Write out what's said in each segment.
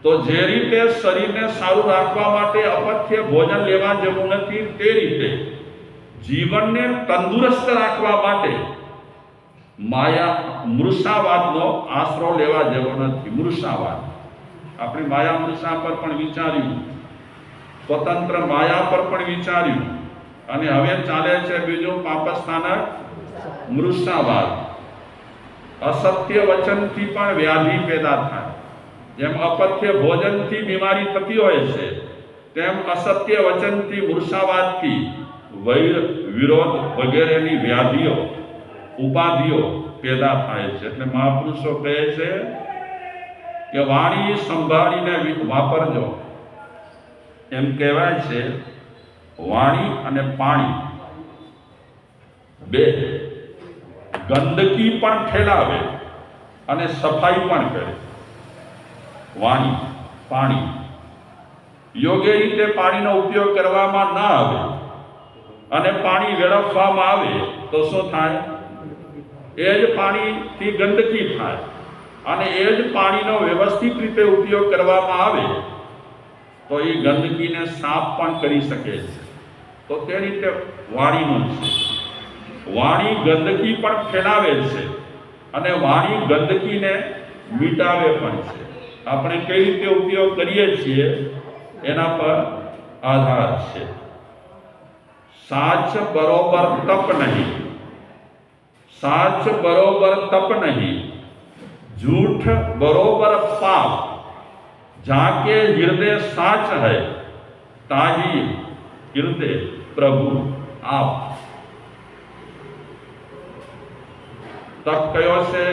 તો જે રીતે શરીરને સારું રાખવા માટે અપથ્ય ભોજન લેવા જેવું નથી, તે રીતે જીવનને તંદુરસ્ત રાખવા માટે માયા મૃષાવાદનો આશરો લેવા જેવો નથી. મૃષાવાદ, આપણે માયા મૃષા પર પણ વિચાર્યું, સ્વતંત્ર માયા પર પણ વિચાર્યું, અને હવે ચાલે છે બીજું પાપસ્થાનક મૃષાવાદ. અસત્ય વચનથી પણ વ્યાધિ પેદા થાય. જેમ અપથ્ય ભોજનથી બીમારી થતી હોય છે, તેમ અસત્ય વચનથી મૃષાવાદથી વૈર વિરોધ વગેરેની વ્યાધિઓ ઉપાધિઓ પેદા થાય છે. એટલે મહાપુરુષો કહે છે કે વાણી સંભાળીને વાપરજો. એમ કહેવાય છે વાણી અને પાણી બે ગંદકી પણ ફેલાવે અને સફાઈ પણ કરે. વાણી પાણી યોગ્ય રીતે પાણીનો ઉપયોગ કરવામાં ના આવે અને પાણી વેડફવામાં આવે તો શું થાય? એ જ પાણીથી ગંદકી થાય, અને એ જ પાણીનો વ્યવસ્થિત રીતે ઉપયોગ કરવામાં આવે તો એ ગંદકીને સાફ પણ કરી શકે છે. તો તે રીતે વાણીનું છે. વાણી ગંદકી પણ ફેલાવે છે અને વાણી ગંદકીને મિટાવે પણ છે. આપણે કઈ રીતે ઉપયોગ કરીએ છીએ એના પર આધાર છે. સાચ બરોબર તપ નહીં, साच बरोबर तप नहीं, झूठ बरोबर पाप, जाके हृदय साच है, ताही हृदय प्रभु आप. तप कयो से?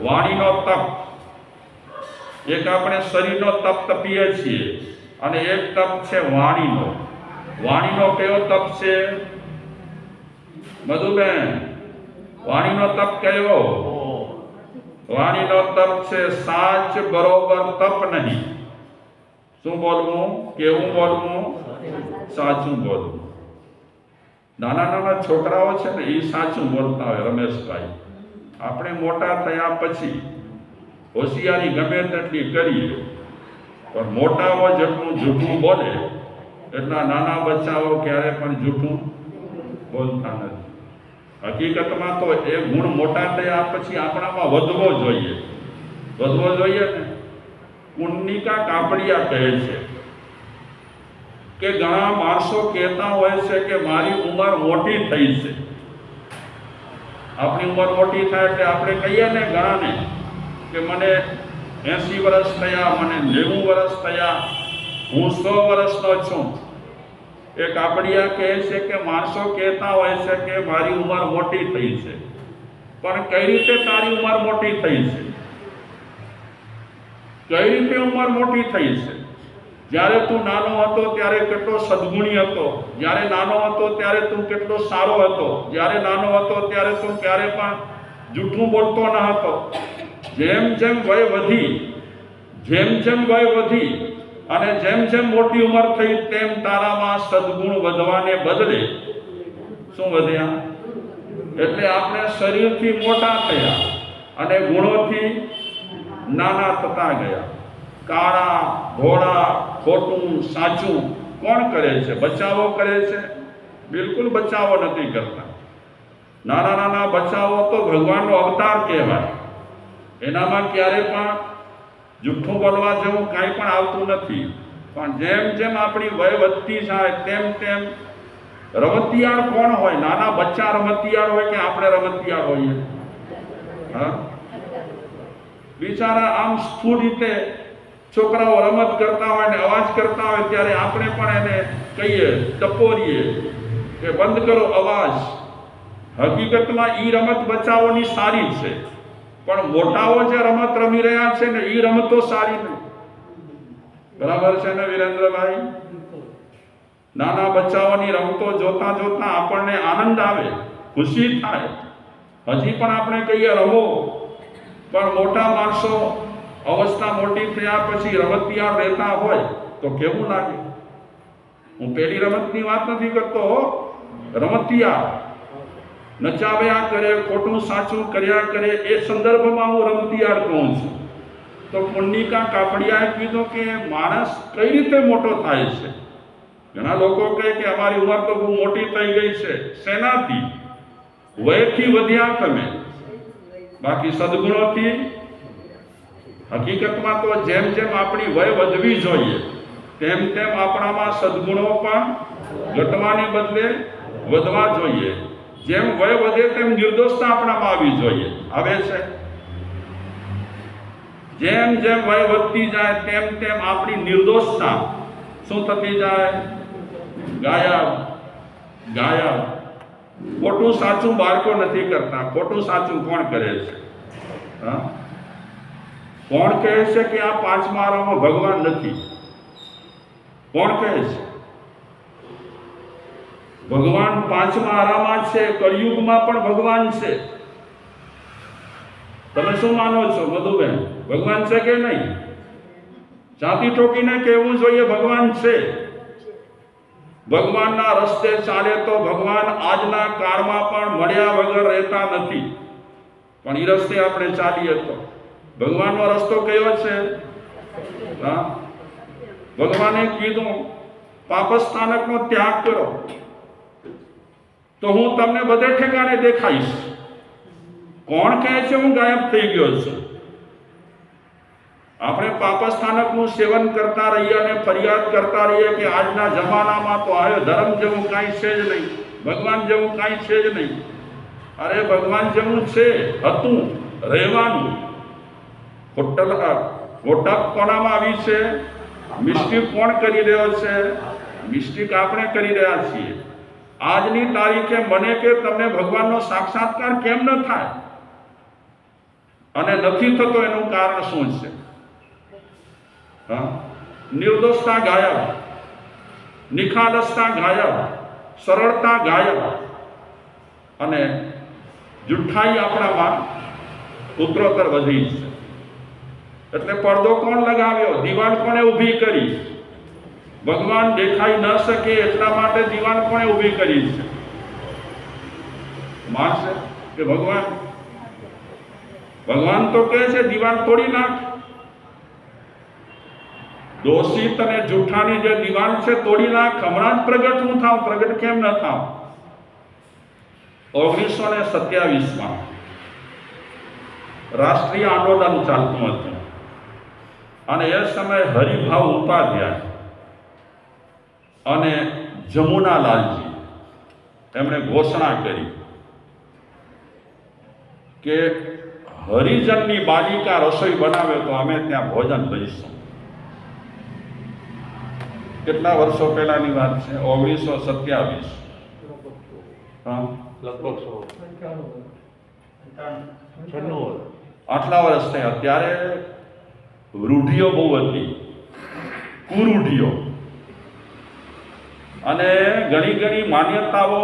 वाणीनो तप. एक આપણે શરીરનો તપ તપીએ છીએ અને એક તપ છે વાણીનો. વાણીનો કયો તપ છે મધુબેન? વાણીનો તપ કયો? વાણીનો તપ છે સાચ બરોબર તપ નહીં. શું બોલવું? કેવું બોલવું? સાચું બોલવું. નાના નાના છોકરાઓ છે ને એ સાચું બોલતા હોય રમેશભાઈ. આપણે મોટા થયા પછી હોશિયારી ગમે તેટલી કરીએ પણ મોટાઓ જેટલું જૂઠું બોલે એટલા નાના બચ્ચાઓ ક્યારે પણ જૂઠું બોલતા નથી. હકીકતમાં તો એ ગુણ મોટા થયા પછી આપણામાં વધવો જોઈએ. વધવો જોઈએ ને. કુંડનિકા કાપડિયા કહે છે કે ઘણા માણસો કહેતા હોય છે કે મારી ઉંમર મોટી થઈ છે. આપણી ઉંમર મોટી થાય એટલે આપણે કહીએ ને ઘણાને કે મને 80 વર્ષ થયા, મને 90 વર્ષ થયા, હું 100 વર્ષનો છું. એક કાપડિયા કહે છે કે માણસો કહેતા હોય છે કે મારી ઉંમર મોટી થઈ છે, પણ કઈ રીતે તારી ઉંમર મોટી થઈ છે? કઈ રીતે ઉંમર મોટી થઈ છે? જ્યારે તું નાનો હતો ત્યારે કેટલો સદગુણી હતો, જ્યારે નાનો હતો ત્યારે તું કેટલો સારો હતો, જ્યારે નાનો હતો ત્યારે તું ક્યારે પણ જૂઠું બોલતો ન હતો. જેમ જેમ વય વધી અને જેમ જેમ મોટી ઉંમર થઈ તેમ તારામાં સદગુણ વધવાને બદલે શું વધ્યા? એટલે આપણે શરીરથી મોટા થયા અને ગુણોથી નાના થતા ગયા. કાળા ધોળા ખોટું સાચું કોણ કરે છે? બચાવો કરે છે? બિલકુલ બચાવો નથી કરતા. નાના નાના બચાવો તો ભગવાનનો અવતાર કહેવાય. એનામાં ક્યારે પણ જુઠ્ઠું બોલવા જેવું કાંઈ પણ આવતું નથી. પણ જેમ જેમ આપણી વય વધતી જાય તેમ તેમ રમતિયાળ કોણ હોય? નાના બચ્ચા રમતિયાળ હોય કે આપણે રમતિયાળ હોઈએ? હા, બિચારા આમ સ્થૂળ રીતે છોકરાઓ રમત કરતા હોય ને અવાજ કરતા હોય ત્યારે આપણે પણ એને કહીએ, ટપોરીએ કે બંધ કરો અવાજ. હકીકતમાં એ રમત બચ્ચાઓની સારી છે, પણ મોટાઓ જે રમત રમી રહ્યા છે ને એ રમતો સારી નહીં. બરાબર છે ને વિરેન્દ્રભાઈ? નાના બચ્ચાઓની રમતો જોતા જોતા આપણને આનંદ આવે, ખુશી થાય. હજી પણ આપણે કહીએ રમો, પણ મોટા માણસો અવસ્થા મોટી થયા પછી રમતિયાળ રહેતા હોય તો કેવું લાગે? હું પેલી રમતની વાત નથી કરતો. રમતિયાળ નચાવ્યા કરે, ખોટું સાચું કર્યા કરે, એ સંદર્ભમાં હું રમતિયાળ કહું છું. તો પુણ્યિકા કાપડિયાએ કીધું કે માણસ કઈ રીતે મોટો થાય છે? ઘણા લોકો કહે કે અમારી ઉંમર તો બહુ મોટી થઈ ગઈ છે. શેનાથી? વયથી વધ્યા તમે, બાકી સદગુણોથી? હકીકતમાં તો જેમ જેમ આપણી વય વધવી જોઈએ તેમ તેમ આપણામાં સદગુણો પણ ઘટવાને બદલે વધવા જોઈએ. જેમ વય વધે તેમ નિર્દોષતા આપણામાં આવવી જોઈએ. આવે છે? જેમ જેમ વય વધતી જાય તેમ તેમ આપણી નિર્દોષતા શું થતી જાય? ગાયબ ગાયબ. ખોટું સાચું બાળકો નથી કરતા. ખોટું સાચું કોણ કરે છે? હા, કોણ કહે છે કે આ પાંચમા આરામાં ભગવાન નથી? કોણ કહે છે? ભગવાન પાંચમા આરામાં છે. કળિયુગમાં પણ ભગવાન છે. તમે શું માનો છો મધુબેન? ભગવાન છે કે નહીં? છાતી ઠોકીને કહેવું જોઈએ ભગવાન છે. ભગવાનના રસ્તે ચાલે તો ભગવાન આજના કાળમાં પણ મળ્યા વગર રહેતા નથી. પણ એ રસ્તે આપણે ચાલીએ તો ભગવાનનો રસ્તો કયો છે? હા, ભગવાને કીધું પાપસ્થાનકનો ત્યાગ કરો તો હું તમને બધે ઠેકાણે દેખાઈશ. કોણ કહે છે હું ગાયબ થઈ ગયો છું? આપણે પાપસ્થાનકનું સેવન કરતા રહીએ અને ફરિયાદ કરતા રહીએ કે આજના જમાનામાં તો આયો ધર્મ જેવું કાંઈ છે જ નહીં, ભગવાન જેવું કાંઈ છે જ નહીં. અરે ભગવાન જેવું છે, હતું, રહેવાનું. ખોટક કોનામાં આવી છે? મિસ્ટેક કોણ કરી રહ્યો છે? મિસ્ટેક આપણે કરી રહ્યા છીએ. આજની તારીખે મને કે તમને ભગવાનનો સાક્ષાત્કાર કેમ ન થાય? અને નથી થતો એનું કારણ શું છે? નિર્દોષતા ગાયબ, નિખાલસતા ગાયબ, સરળતા ગાયબ, અને જુઠ્ઠાઈ આપણામાં ઉત્તરોત્તર વધી છે. એટલે પડદો કોણ લગાવ્યો? દિવાલ કોણે ઊભી કરી? ભગવાન દેખાઈ ન શકે એટલા માટે દિવાલ કોણે ઊભી કરી છે? માનશે કે ભગવાન તો કહે છે દિવાલ તોડી નાખ. દોષિત અને જૂઠાની જે દિવાલ છે તોડી નાખ. હમણાં જ પ્રગટ હું થાવ. પ્રગટ કેમ ન થાવ? 1927માં રાષ્ટ્રીય આંદોલન ચાલતું હતું અને એ સમયે હરિભાવ ઉપાધ્યાય અને જમુનાલાલજી એમણે ઘોષણા કરી કે હરિજનની બાલિકા રસોઈ બનાવે તો અમે ત્યાં ભોજન લઈશું. કેટલા વર્ષો પહેલાની વાત છે? 1927. લગભગ 96 આટલા વર્ષ થયા. ત્યારે રૂઢિઓ બહુ હતી, કુરૂઢિઓ, અને ઘણી ઘણી માન્યતાઓ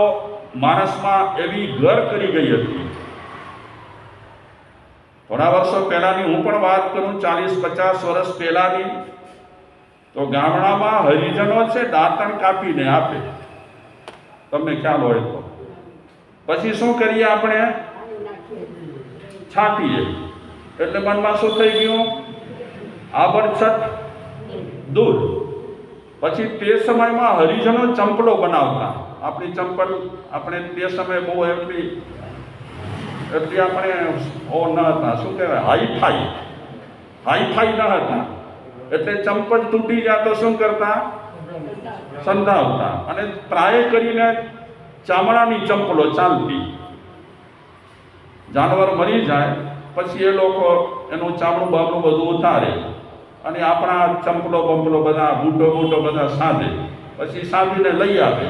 માણસમાં એવી ઘર કરી ગઈ હતી. થોડા વર્ષો પહેલાની હું પણ વાત કરું, 40-50 વર્ષ પહેલાની, તો ગામડામાં હરિજનો છે દાંતણ કાપીને આપે, તમને ખ્યાલ હોય તો. પછી શું કરીએ આપણે? છાંટીએ. એટલે મનમાં શું થઈ ગયું? આબરછટ દૂર. પછી તે સમયમાં હરિજનો ચંપલો બનાવતા. આપણી ચંપલ આપણે તે સમયે બહુ એટલી આપણે ઓ ન હતા, શું કહેવાય, હાઈફાઈ ન હતા. એટલે ચંપલ તૂટી જાય તો શું કરતા? સંધાવતા. અને ટ્રાય કરીને ચામડાની ચંપલો ચાલતી. જાનવર મરી જાય પછી એ લોકો એનું ચામડું બામડું બધું ઉતારે અને આપણા ચંપલો બંપલો બધા બૂટો બધા સાધે. પછી સાધીને લઈ આવે.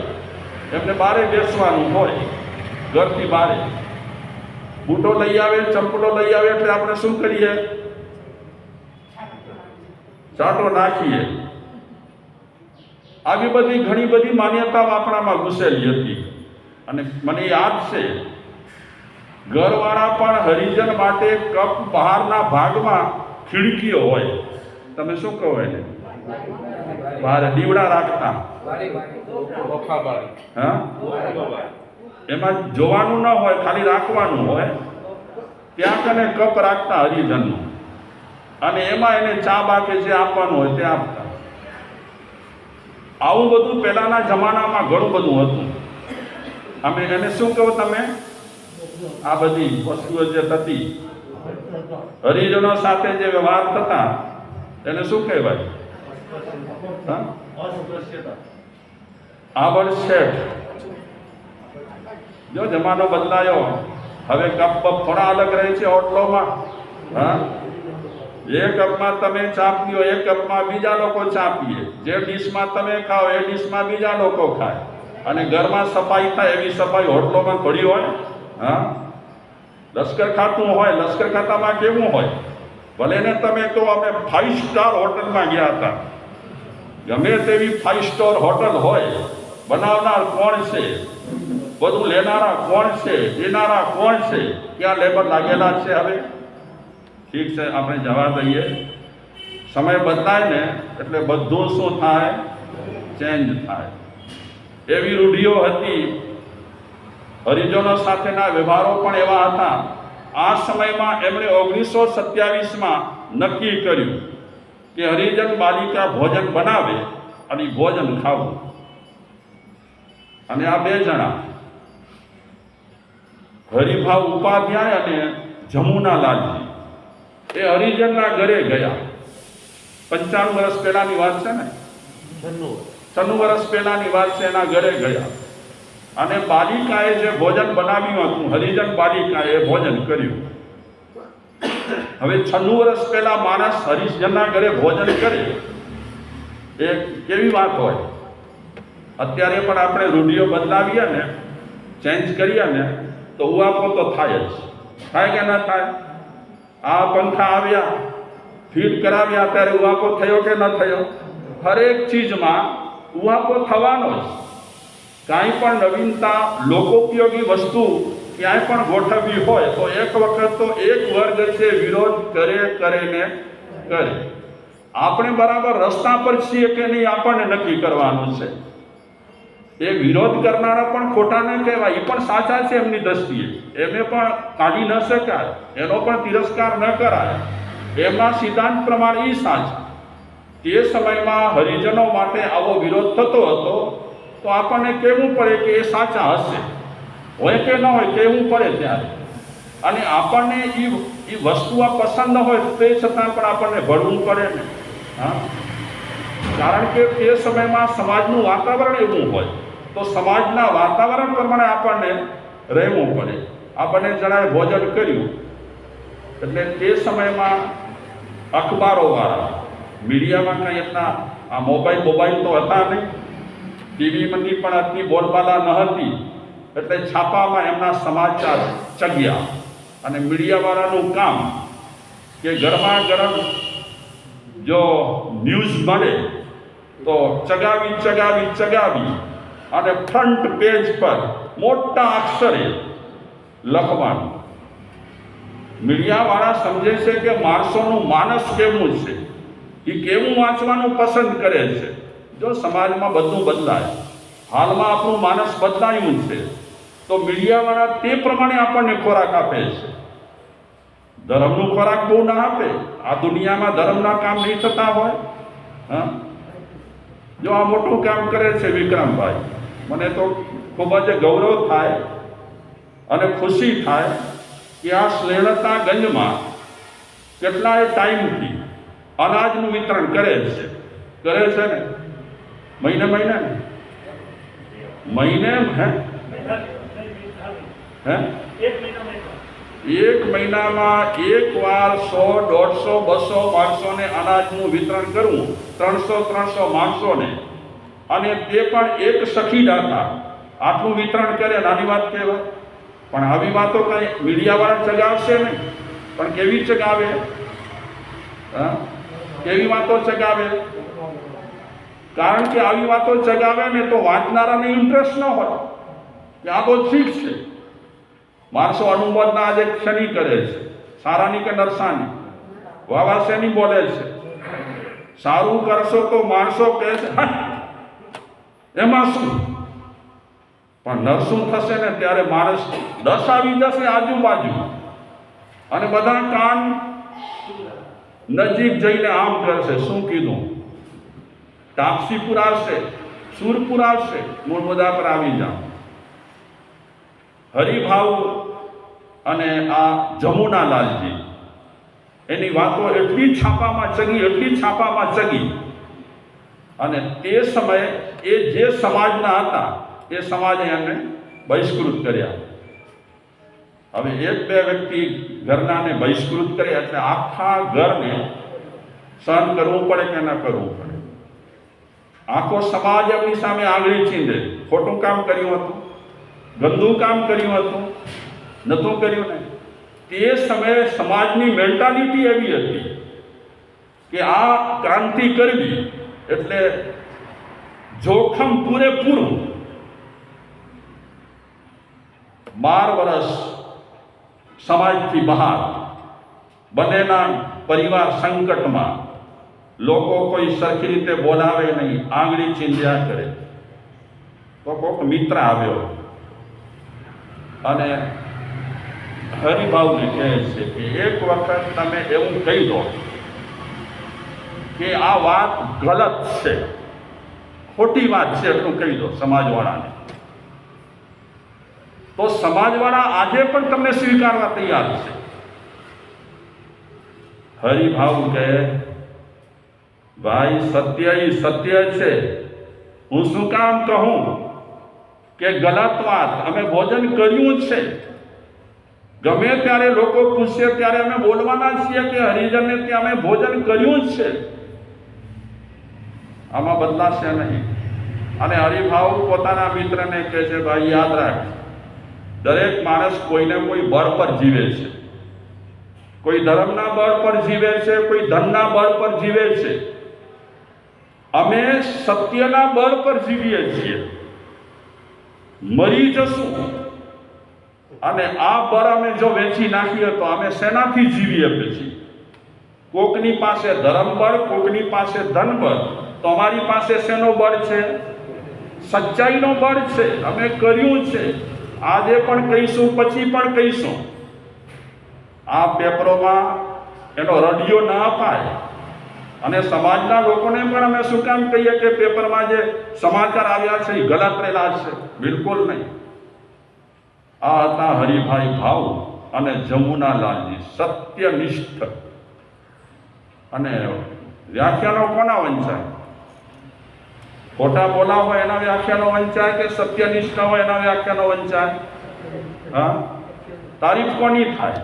એમને બારે બેસવાનું હોય, ઘરથી બારે. બૂટો લઈ આવે, ચંપલો લઈ આવે એટલે આપણે શું કરીએ? ચાટો નાખીએ. આવી બધી ઘણી બધી માન્યતાઓ આપણામાં ઘૂસેલી હતી. અને મને યાદ છે ઘરવાળા પણ હરિજન માટે કપ બહારના ભાગમાં ખીડકીઓ હોય, તમે શું કહો એને? બહાર દીવડા રાખતા. હા, એમાં જોવાનું ન હોય, ખાલી રાખવાનું હોય. ત્યાં કને કપ રાખતા હરિજનનું. અને એમાં એને ચા બા કે જે આપવાનું હોય તે આપતા. આવું બધું પહેલાના જમાનામાં ઘણું બધું હતું. અમે એને શું કહો તમે? આ બધી વસ્તુઓ જે થતી હરિજનો સાથે જે વ્યવહાર થતા એને શું કહેવાય? આભડશેઠ. જો જમાનો બદલાયો, હવે કપ થોડા અલગ રહે છે હોટલોમાં. એ કપમાં તમે ચા પીઓ, એ કપમાં બીજા લોકો ચા પીએ. જે ડીશમાં તમે ખાઓ એ ડીશમાં બીજા લોકો ખાય. અને ઘરમાં સફાઈ થાય એવી સફાઈ હોટલોમાં થોડી હોય? લશ્કર ખાતું હોય, લશ્કર ખાતામાં કેવું હોય? ભલે ને તમે તો અમે 5 સ્ટાર હોટલમાં ગયા હતા. ગમે તેવી 5 સ્ટાર હોટલ હોય, બનાવનાર કોણ છે, બધું લેનારા કોણ છે, દેનારા કોણ છે, ક્યાં લેબર લાગેલા છે? હવે ઠીક છે, આપણે જવા દઈએ. સમય બદલાય ને એટલે બધું શું થાય? ચેન્જ થાય. એવી રૂઢિઓ હતી. હરિજનો સાથેના વ્યવહારો પણ એવા હતા. આ સમયમાં એમણે 1927માં નક્કી કર્યું કે હરિજન બાલિકા ભોજન બનાવે અને ભોજન ખાવું. અને આ 2 જણા હરિભાવ ઉપાધ્યાય અને જમુનાલાલજી એ હરિજનના ઘરે ગયા. 95 વર્ષ પહેલાની વાત છે ને, 96 વર્ષ પહેલાની વાત છે. એના ઘરે ગયા અને બાલિકાએ જે ભોજન બનાવ્યું હતું, હરિજન બાલિકાએ ભોજન કર્યું. હવે 96 વર્ષ પહેલા માણસ હરિજનના ઘરે ભોજન કરે એ કેવી વાત હોય? અત્યારે પણ આપણે રૂઢિઓ બદલાવીએ ને, ચેન્જ કરીએ ને, તો ઉહાપો તો થાય જ. થાય કે ના થાય? આ પંખા આવ્યા, ફીટ કરાવ્યા ત્યારે ઉહાપો થયો કે ન થયો? હરેક ચીજમાં ઉહાપો થવાનો જ. કાંઈ પણ નવીનતા, લોકોપયોગી વસ્તુ ક્યાંય પણ ગોઠવવી હોય તો એક વખત તો એક વર્ગ છે વિરોધ કરે ને કરે. આપણે બરાબર રસ્તા પર છીએ કે નહીં આપણને નક્કી કરવાનું છે. એ વિરોધ કરનારા પણ ખોટા ન કહેવાય, એ પણ સાચા છે એમની દ્રષ્ટિએ. એમને પણ કાઢી ન શકાય, એનો પણ તિરસ્કાર ન કરાય. એમના સિદ્ધાંત પ્રમાણે એ સાચા. તે સમયમાં હરિજનો માટે આવો વિરોધ થતો હતો તો આપણને કહેવું પડે કે એ સાચા હશે, હોય કે ન હોય કહેવું પડે ત્યારે. અને આપણને એ વસ્તુ આ પસંદ ન હોય તે છતાં પણ આપણને ભળવું પડે ને. કારણ કે તે સમયમાં સમાજનું વાતાવરણ એવું હોય તો સમાજના વાતાવરણ પ્રમાણે આપણને રહેવું પડે. આપણને જણાએ ભોજન કર્યું એટલે તે સમયમાં અખબારોવાળા, મીડિયામાં કંઈ એટલા આ મોબાઈલ તો હતા નહીં, ટીવીની પણ આટલી બોલબાલા ન હતી, એટલે છાપામાં એમના સમાચાર ચગ્યા. અને મીડિયાવાળાનું કામ કે ગરમા ગરમ જો ન્યૂઝ મળે તો ચગાવી અને ફ્રન્ટ પેજ પર મોટા અક્ષરે લખવાનું. મીડિયાવાળા સમજે છે કે માણસોનું માનસ કેવું છે, એ કેવું વાંચવાનું પસંદ કરે છે. જો સમાજમાં બધું બદલાય, હાલમાં આપણું માનસ બદલાયું છે, તો મીડિયાવાળા તે પ્રમાણે આપણને ખોરાક આપે છે. ધર્મનું ખોરાક બહુ ના આપે. આ દુનિયામાં ધર્મના કામ નહીં થતા હોય. જો આ મોટું કામ કરે છે વિક્રમભાઈ, મને તો ખૂબ જ ગૌરવ થાય અને ખુશી થાય કે આ શ્રેણતાગંજમાં કેટલાય ટાઈમથી અનાજનું વિતરણ કરે છે ને. મહિને એક મહિનામાં એક વાર 100, 150, 200 માણસોને અનાજનું વિતરણ કરવું, 300 માણસોને, અને તે પણ એક સખી દાતા આટલું વિતરણ કરે. નાની વાત કહેવાય. પણ આવી વાતો કાંઈ મીડિયાવાળા ચગાવશે નહીં. પણ કેવી ચગાવે? કેવી વાતો ચગાવે? કારણ કે આવી વાતો ચગાવે ને તો વાંચનારાને ઇન્ટરેસ્ટ ન હોય કે આ બહુ ઠીક છે. માણસો અનુમોદના આજે શની કરે છે, સારાની કે નરસાની, વાવા શેની બોલે છે. સારું કરશો તો માણસો કહે છે એમાં શું, પણ નરસું થશે ને ત્યારે માણસ 10 આવી જશે આજુબાજુ અને બધા કાન નજીક જઈને આમ કરશે, શું કીધું? તાપસીપુર આવશે, સુરપુર આવશે, મૂળ મુદ્દા પર આવી જાઓ. હરિભાવ અને આ જમુનાલાલજી એની વાતો એટલી છાપામાં ચગી અને તે સમયે એ જે સમાજના હતા એ સમાજે એમને બહિષ્કૃત કર્યા. હવે એક બે વ્યક્તિ ઘરનાને બહિષ્કૃત કર્યા એટલે આખા ઘરને સહન કરવું પડે કે ન કરવું પડે? આખો સમાજ એમની સામે આંગળી ચીંધે. ખોટું કામ કર્યું હતું, ગંદુ કામ કર્યું હતું, નહોતું કર્યું ને? તે સમયે સમાજની મેન્ટાલિટી એવી હતી કે આ ક્રાંતિ કરવી એટલે જોખમ પૂરેપૂરું. 12 વર્ષ સમાજથી બહાર, બંનેના પરિવાર સંકટમાં, લોકો કોઈ સરખી રીતે બોલાવે નહીં, આંગળી ચીંધ્યા કરે. તો કોઈક મિત્ર આવ્યો અને હરિભાવને કહે છે કે એક વખત તમે એવું કહી દો કે આ વાત ગલત છે, ખોટી વાત છે, એટલું કહી દો સમાજવાળાને. તો સમાજવાળા આજે પણ તમને સ્વીકારવા તૈયાર છે. હરિભાવ કહે, ભાઈ સત્ય છે, હું શું કામ કહું કે ગલત વાત? અમે ભોજન કર્યું છે. ગમે ત્યારે લોકો પૂછશે ત્યારે અમે બોલવાના છીએ કે હરિજનને ત્યાં અમે ભોજન કર્યું જ છે. આમાં બદલાશે નહીં. અને હરિભાવ પોતાના મિત્રને કહે છે, ભાઈ યાદ રાખ, દરેક માણસ કોઈને કોઈ બળ પર જીવે છે. કોઈ ધર્મના બળ પર જીવે છે, કોઈ ધનના બળ પર જીવે છે. અમે સત્યના બળ પર જીવીએ છીએ. મરી જશું અને આ બળ અમે જો વેચી નાખીએ તો અમે શેનાથી જીવીએ? પછી કોકની પાસે ધર્મ બળ, કોકની પાસે ધન બળ, તો અમારી પાસે શેનો બળ છે? સચ્ચાઈનો બળ છે. અમે કર્યું છે. આજે પણ કહીશું, પછી પણ કહીશું. આ પેપરોમાં એનો રડિયો ન અપાય. અને સમાજના લોકોને પણ અમે શું કામ કહીએ કે પેપરમાં જે સમાચાર આવ્યા છે એ ગલત રહેલા છે? બિલકુલ નહીં. આ હતા હરિભાઈ ભાવ અને જમુનાલાલજી, સત્યનિષ્ઠ. અને વ્યાખ્યાનો કોના વંચાય? ખોટા બોલા હોય એના વ્યાખ્યાનો વંચાય કે સત્યનિષ્ઠ હોય એના વ્યાખ્યાનો વંચાય? હા, તારીફ કોની થાય?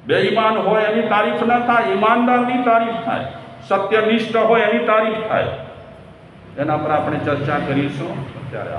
બેઈમાન હોય એની તારીફ ન થાય, ઈમાનદારની તારીફ થાય. સત્યનિષ્ઠ હોય એની તારીફ થાય. એના પર આપણે ચર્ચા કરીશું. અત્યારે